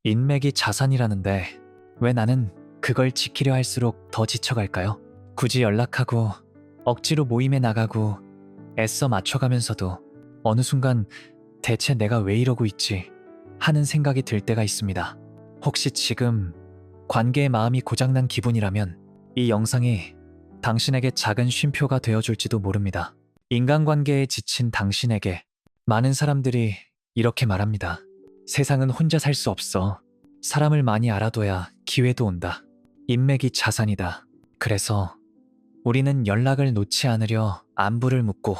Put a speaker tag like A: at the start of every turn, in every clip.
A: 인맥이 자산이라는데 왜 나는 그걸 지키려 할수록 더 지쳐갈까요? 굳이 연락하고 억지로 모임에 나가고 애써 맞춰가면서도 어느 순간 대체 내가 왜 이러고 있지 하는 생각이 들 때가 있습니다. 혹시 지금 관계의 마음이 고장난 기분이라면 이 영상이 당신에게 작은 쉼표가 되어줄지도 모릅니다. 인간관계에 지친 당신에게 많은 사람들이 이렇게 말합니다. 세상은 혼자 살 수 없어. 사람을 많이 알아둬야 기회도 온다. 인맥이 자산이다. 그래서 우리는 연락을 놓지 않으려 안부를 묻고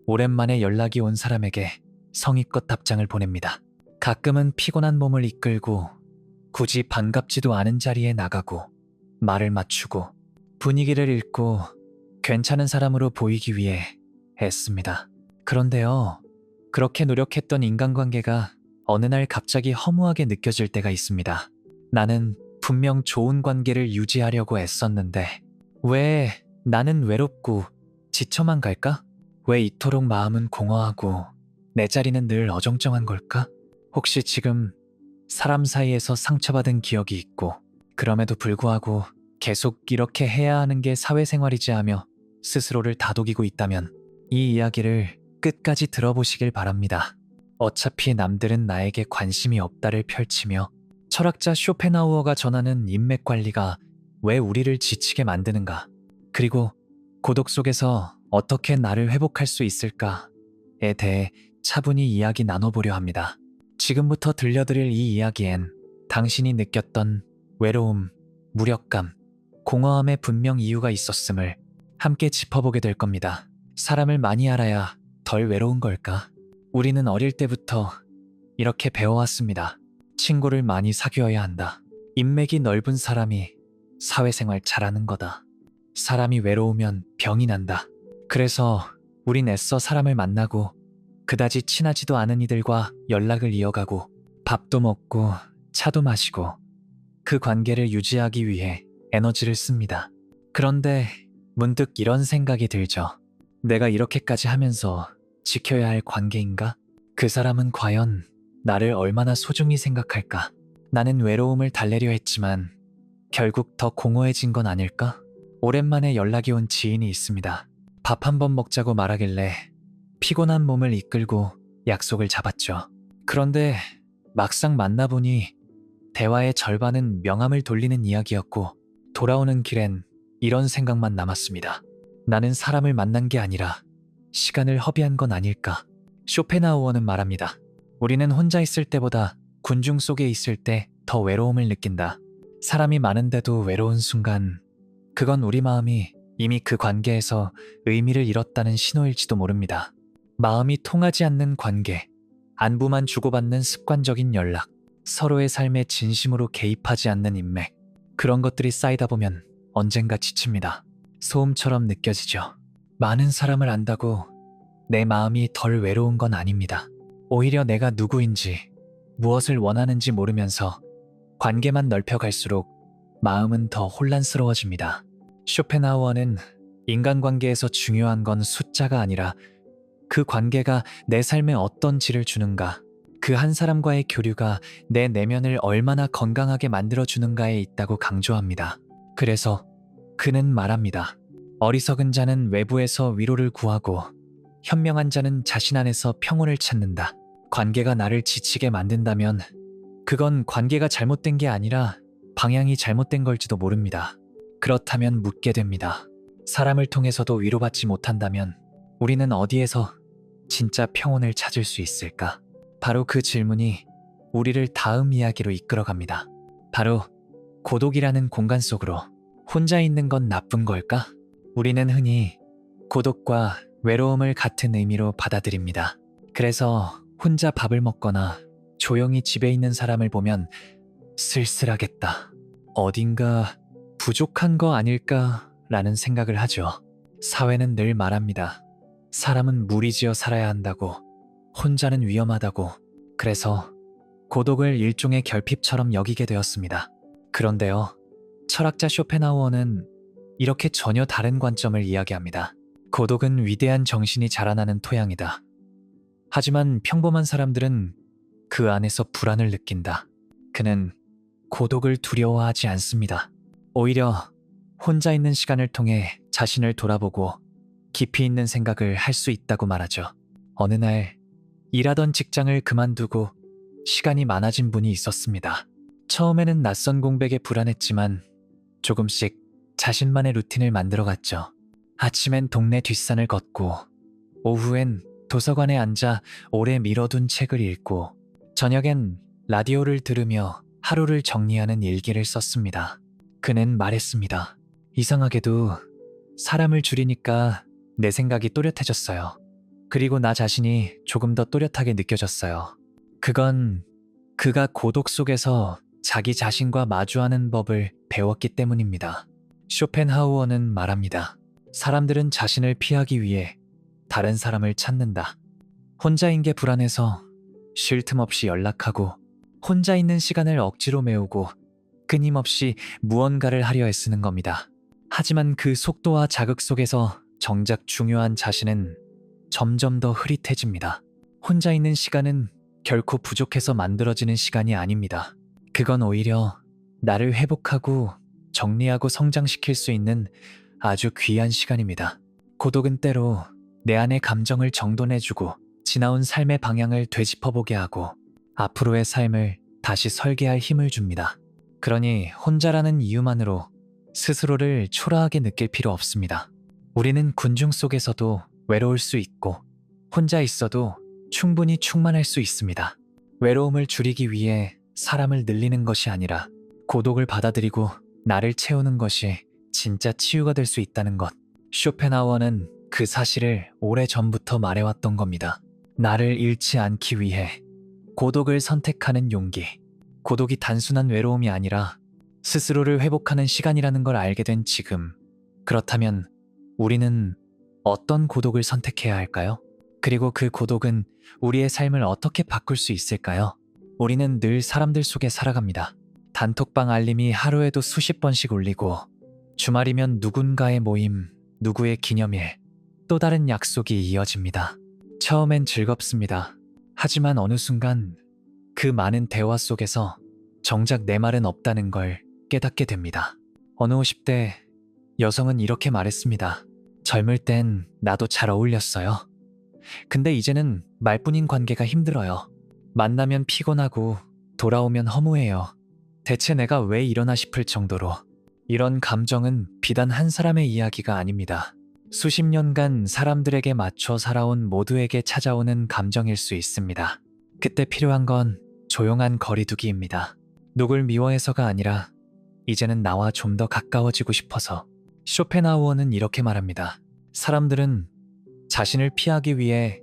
A: 오랜만에 연락이 온 사람에게 성의껏 답장을 보냅니다. 가끔은 피곤한 몸을 이끌고 굳이 반갑지도 않은 자리에 나가고 말을 맞추고 분위기를 읽고 괜찮은 사람으로 보이기 위해 애씁니다. 그런데요, 그렇게 노력했던 인간관계가 어느 날 갑자기 허무하게 느껴질 때가 있습니다. 나는 분명 좋은 관계를 유지하려고 애썼는데 왜 나는 외롭고 지쳐만 갈까? 왜 이토록 마음은 공허하고 내 자리는 늘 어정쩡한 걸까? 혹시 지금 사람 사이에서 상처받은 기억이 있고 그럼에도 불구하고 계속 이렇게 해야 하는 게 사회생활이지 하며 스스로를 다독이고 있다면 이 이야기를 끝까지 들어보시길 바랍니다. 어차피 남들은 나에게 관심이 없다를 펼치며 철학자 쇼펜하우어가 전하는 인맥 관리가 왜 우리를 지치게 만드는가, 그리고 고독 속에서 어떻게 나를 회복할 수 있을까에 대해 차분히 이야기 나눠보려 합니다. 지금부터 들려드릴 이 이야기엔 당신이 느꼈던 외로움, 무력감, 공허함에 분명 이유가 있었음을 함께 짚어보게 될 겁니다. 사람을 많이 알아야 덜 외로운 걸까? 우리는 어릴 때부터 이렇게 배워왔습니다. 친구를 많이 사귀어야 한다. 인맥이 넓은 사람이 사회생활 잘하는 거다. 사람이 외로우면 병이 난다. 그래서 우린 애써 사람을 만나고 그다지 친하지도 않은 이들과 연락을 이어가고 밥도 먹고 차도 마시고 그 관계를 유지하기 위해 에너지를 씁니다. 그런데 문득 이런 생각이 들죠. 내가 이렇게까지 하면서 지켜야 할 관계인가? 그 사람은 과연 나를 얼마나 소중히 생각할까? 나는 외로움을 달래려 했지만 결국 더 공허해진 건 아닐까? 오랜만에 연락이 온 지인이 있습니다. 밥 한번 먹자고 말하길래 피곤한 몸을 이끌고 약속을 잡았죠. 그런데 막상 만나보니 대화의 절반은 명함을 돌리는 이야기였고 돌아오는 길엔 이런 생각만 남았습니다. 나는 사람을 만난 게 아니라 시간을 허비한 건 아닐까? 쇼펜하우어는 말합니다. 우리는 혼자 있을 때보다 군중 속에 있을 때 더 외로움을 느낀다. 사람이 많은데도 외로운 순간, 그건 우리 마음이 이미 그 관계에서 의미를 잃었다는 신호일지도 모릅니다. 마음이 통하지 않는 관계, 안부만 주고받는 습관적인 연락, 서로의 삶에 진심으로 개입하지 않는 인맥, 그런 것들이 쌓이다 보면 언젠가 지칩니다. 소음처럼 느껴지죠. 많은 사람을 안다고 내 마음이 덜 외로운 건 아닙니다. 오히려 내가 누구인지, 무엇을 원하는지 모르면서 관계만 넓혀갈수록 마음은 더 혼란스러워집니다. 쇼펜하우어는 인간관계에서 중요한 건 숫자가 아니라 그 관계가 내 삶에 어떤 질을 주는가, 그 한 사람과의 교류가 내 내면을 얼마나 건강하게 만들어주는가에 있다고 강조합니다. 그래서 그는 말합니다. 어리석은 자는 외부에서 위로를 구하고 현명한 자는 자신 안에서 평온을 찾는다. 관계가 나를 지치게 만든다면 그건 관계가 잘못된 게 아니라 방향이 잘못된 걸지도 모릅니다. 그렇다면 묻게 됩니다. 사람을 통해서도 위로받지 못한다면 우리는 어디에서 진짜 평온을 찾을 수 있을까? 바로 그 질문이 우리를 다음 이야기로 이끌어갑니다. 바로 고독이라는 공간 속으로. 혼자 있는 건 나쁜 걸까? 우리는 흔히 고독과 외로움을 같은 의미로 받아들입니다. 그래서 혼자 밥을 먹거나 조용히 집에 있는 사람을 보면 쓸쓸하겠다, 어딘가 부족한 거 아닐까 라는 생각을 하죠. 사회는 늘 말합니다. 사람은 무리지어 살아야 한다고, 혼자는 위험하다고. 그래서 고독을 일종의 결핍처럼 여기게 되었습니다. 그런데요, 철학자 쇼펜하우어는 이렇게 전혀 다른 관점을 이야기합니다. 고독은 위대한 정신이 자라나는 토양이다. 하지만 평범한 사람들은 그 안에서 불안을 느낀다. 그는 고독을 두려워하지 않습니다. 오히려 혼자 있는 시간을 통해 자신을 돌아보고 깊이 있는 생각을 할 수 있다고 말하죠. 어느 날 일하던 직장을 그만두고 시간이 많아진 분이 있었습니다. 처음에는 낯선 공백에 불안했지만 조금씩 자신만의 루틴을 만들어갔죠. 아침엔 동네 뒷산을 걷고 오후엔 도서관에 앉아 오래 미뤄둔 책을 읽고 저녁엔 라디오를 들으며 하루를 정리하는 일기를 썼습니다. 그는 말했습니다. 이상하게도 사람을 줄이니까 내 생각이 또렷해졌어요. 그리고 나 자신이 조금 더 또렷하게 느껴졌어요. 그건 그가 고독 속에서 자기 자신과 마주하는 법을 배웠기 때문입니다. 쇼펜하우어는 말합니다. 사람들은 자신을 피하기 위해 다른 사람을 찾는다. 혼자인 게 불안해서 쉴 틈 없이 연락하고 혼자 있는 시간을 억지로 메우고 끊임없이 무언가를 하려 애쓰는 겁니다. 하지만 그 속도와 자극 속에서 정작 중요한 자신은 점점 더 흐릿해집니다. 혼자 있는 시간은 결코 부족해서 만들어지는 시간이 아닙니다. 그건 오히려 나를 회복하고 정리하고 성장시킬 수 있는 아주 귀한 시간입니다. 고독은 때로 내 안의 감정을 정돈해주고 지나온 삶의 방향을 되짚어보게 하고 앞으로의 삶을 다시 설계할 힘을 줍니다. 그러니 혼자라는 이유만으로 스스로를 초라하게 느낄 필요 없습니다. 우리는 군중 속에서도 외로울 수 있고 혼자 있어도 충분히 충만할 수 있습니다. 외로움을 줄이기 위해 사람을 늘리는 것이 아니라 고독을 받아들이고 나를 채우는 것이 진짜 치유가 될 수 있다는 것. 쇼펜하우어는 그 사실을 오래전부터 말해왔던 겁니다. 나를 잃지 않기 위해 고독을 선택하는 용기. 고독이 단순한 외로움이 아니라 스스로를 회복하는 시간이라는 걸 알게 된 지금. 그렇다면 우리는 어떤 고독을 선택해야 할까요? 그리고 그 고독은 우리의 삶을 어떻게 바꿀 수 있을까요? 우리는 늘 사람들 속에 살아갑니다. 단톡방 알림이 하루에도 수십 번씩 울리고 주말이면 누군가의 모임, 누구의 기념일, 또 다른 약속이 이어집니다. 처음엔 즐겁습니다. 하지만 어느 순간 그 많은 대화 속에서 정작 내 말은 없다는 걸 깨닫게 됩니다. 어느 50대 여성은 이렇게 말했습니다. 젊을 땐 나도 잘 어울렸어요. 근데 이제는 말뿐인 관계가 힘들어요. 만나면 피곤하고 돌아오면 허무해요. 대체 내가 왜 이러나 싶을 정도로. 이런 감정은 비단 한 사람의 이야기가 아닙니다. 수십 년간 사람들에게 맞춰 살아온 모두에게 찾아오는 감정일 수 있습니다. 그때 필요한 건 조용한 거리두기입니다. 누굴 미워해서가 아니라 이제는 나와 좀 더 가까워지고 싶어서. 쇼펜하우어는 이렇게 말합니다. 사람들은 자신을 피하기 위해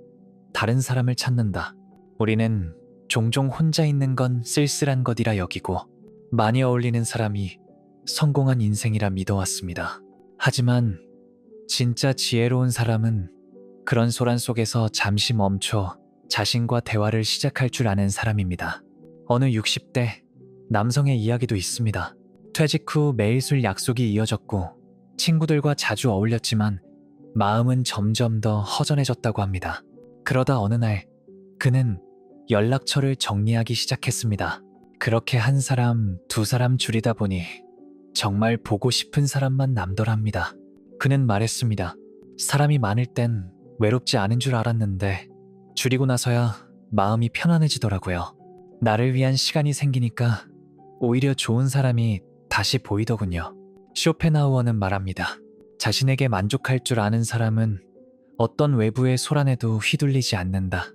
A: 다른 사람을 찾는다. 우리는 종종 혼자 있는 건 쓸쓸한 것이라 여기고 많이 어울리는 사람이 성공한 인생이라 믿어왔습니다. 하지만 진짜 지혜로운 사람은 그런 소란 속에서 잠시 멈춰 자신과 대화를 시작할 줄 아는 사람입니다. 어느 60대 남성의 이야기도 있습니다. 퇴직 후 매일 술 약속이 이어졌고 친구들과 자주 어울렸지만 마음은 점점 더 허전해졌다고 합니다. 그러다 어느 날 그는 연락처를 정리하기 시작했습니다. 그렇게 한 사람, 두 사람 줄이다 보니 정말 보고 싶은 사람만 남더랍니다. 그는 말했습니다. 사람이 많을 땐 외롭지 않은 줄 알았는데 줄이고 나서야 마음이 편안해지더라고요. 나를 위한 시간이 생기니까 오히려 좋은 사람이 다시 보이더군요. 쇼펜하우어는 말합니다. 자신에게 만족할 줄 아는 사람은 어떤 외부의 소란에도 휘둘리지 않는다.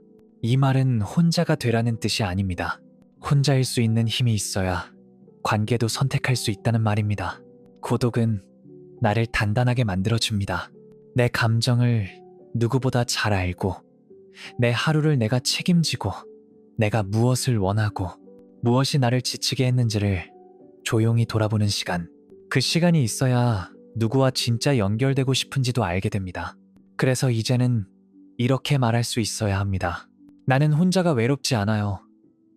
A: 이 말은 혼자가 되라는 뜻이 아닙니다. 혼자일 수 있는 힘이 있어야 관계도 선택할 수 있다는 말입니다. 고독은 나를 단단하게 만들어줍니다. 내 감정을 누구보다 잘 알고 내 하루를 내가 책임지고 내가 무엇을 원하고 무엇이 나를 지치게 했는지를 조용히 돌아보는 시간. 그 시간이 있어야 누구와 진짜 연결되고 싶은지도 알게 됩니다. 그래서 이제는 이렇게 말할 수 있어야 합니다. 나는 혼자가 외롭지 않아요.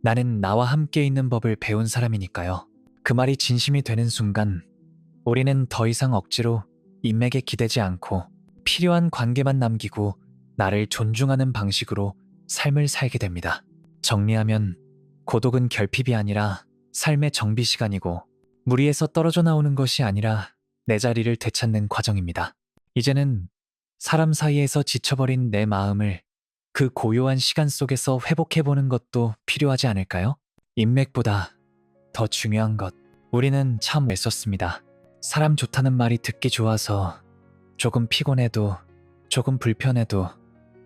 A: 나는 나와 함께 있는 법을 배운 사람이니까요. 그 말이 진심이 되는 순간 우리는 더 이상 억지로 인맥에 기대지 않고 필요한 관계만 남기고 나를 존중하는 방식으로 삶을 살게 됩니다. 정리하면 고독은 결핍이 아니라 삶의 정비 시간이고 무리에서 떨어져 나오는 것이 아니라 내 자리를 되찾는 과정입니다. 이제는 사람 사이에서 지쳐버린 내 마음을 그 고요한 시간 속에서 회복해보는 것도 필요하지 않을까요? 인맥보다 더 중요한 것. 우리는 참 애썼습니다. 사람 좋다는 말이 듣기 좋아서 조금 피곤해도 조금 불편해도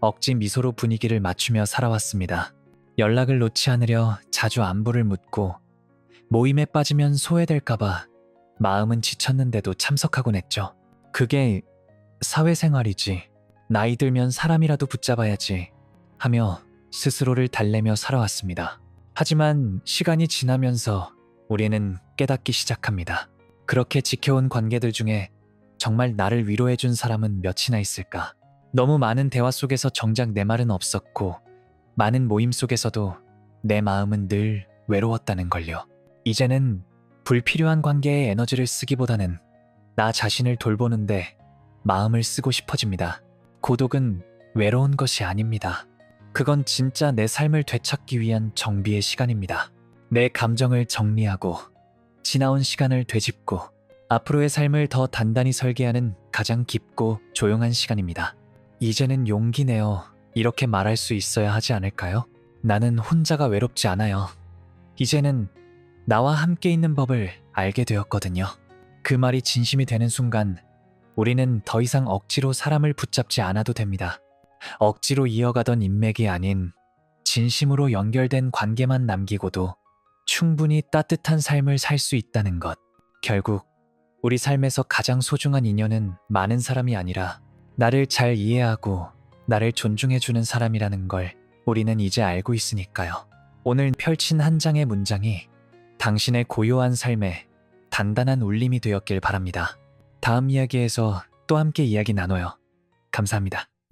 A: 억지 미소로 분위기를 맞추며 살아왔습니다. 연락을 놓지 않으려 자주 안부를 묻고 모임에 빠지면 소외될까봐 마음은 지쳤는데도 참석하곤 했죠. 그게 사회생활이지. 나이 들면 사람이라도 붙잡아야지 하며 스스로를 달래며 살아왔습니다. 하지만 시간이 지나면서 우리는 깨닫기 시작합니다. 그렇게 지켜온 관계들 중에 정말 나를 위로해준 사람은 몇이나 있을까? 너무 많은 대화 속에서 정작 내 말은 없었고 많은 모임 속에서도 내 마음은 늘 외로웠다는 걸요. 이제는 불필요한 관계에 에너지를 쓰기보다는 나 자신을 돌보는데 마음을 쓰고 싶어집니다. 고독은 외로운 것이 아닙니다. 그건 진짜 내 삶을 되찾기 위한 정비의 시간입니다. 내 감정을 정리하고 지나온 시간을 되짚고 앞으로의 삶을 더 단단히 설계하는 가장 깊고 조용한 시간입니다. 이제는 용기 내어 이렇게 말할 수 있어야 하지 않을까요? 나는 혼자가 외롭지 않아요. 이제는 나와 함께 있는 법을 알게 되었거든요. 그 말이 진심이 되는 순간 우리는 더 이상 억지로 사람을 붙잡지 않아도 됩니다. 억지로 이어가던 인맥이 아닌 진심으로 연결된 관계만 남기고도 충분히 따뜻한 삶을 살 수 있다는 것. 결국 우리 삶에서 가장 소중한 인연은 많은 사람이 아니라 나를 잘 이해하고 나를 존중해주는 사람이라는 걸 우리는 이제 알고 있으니까요. 오늘 펼친 한 장의 문장이 당신의 고요한 삶에 단단한 울림이 되었길 바랍니다. 다음 이야기에서 또 함께 이야기 나눠요. 감사합니다.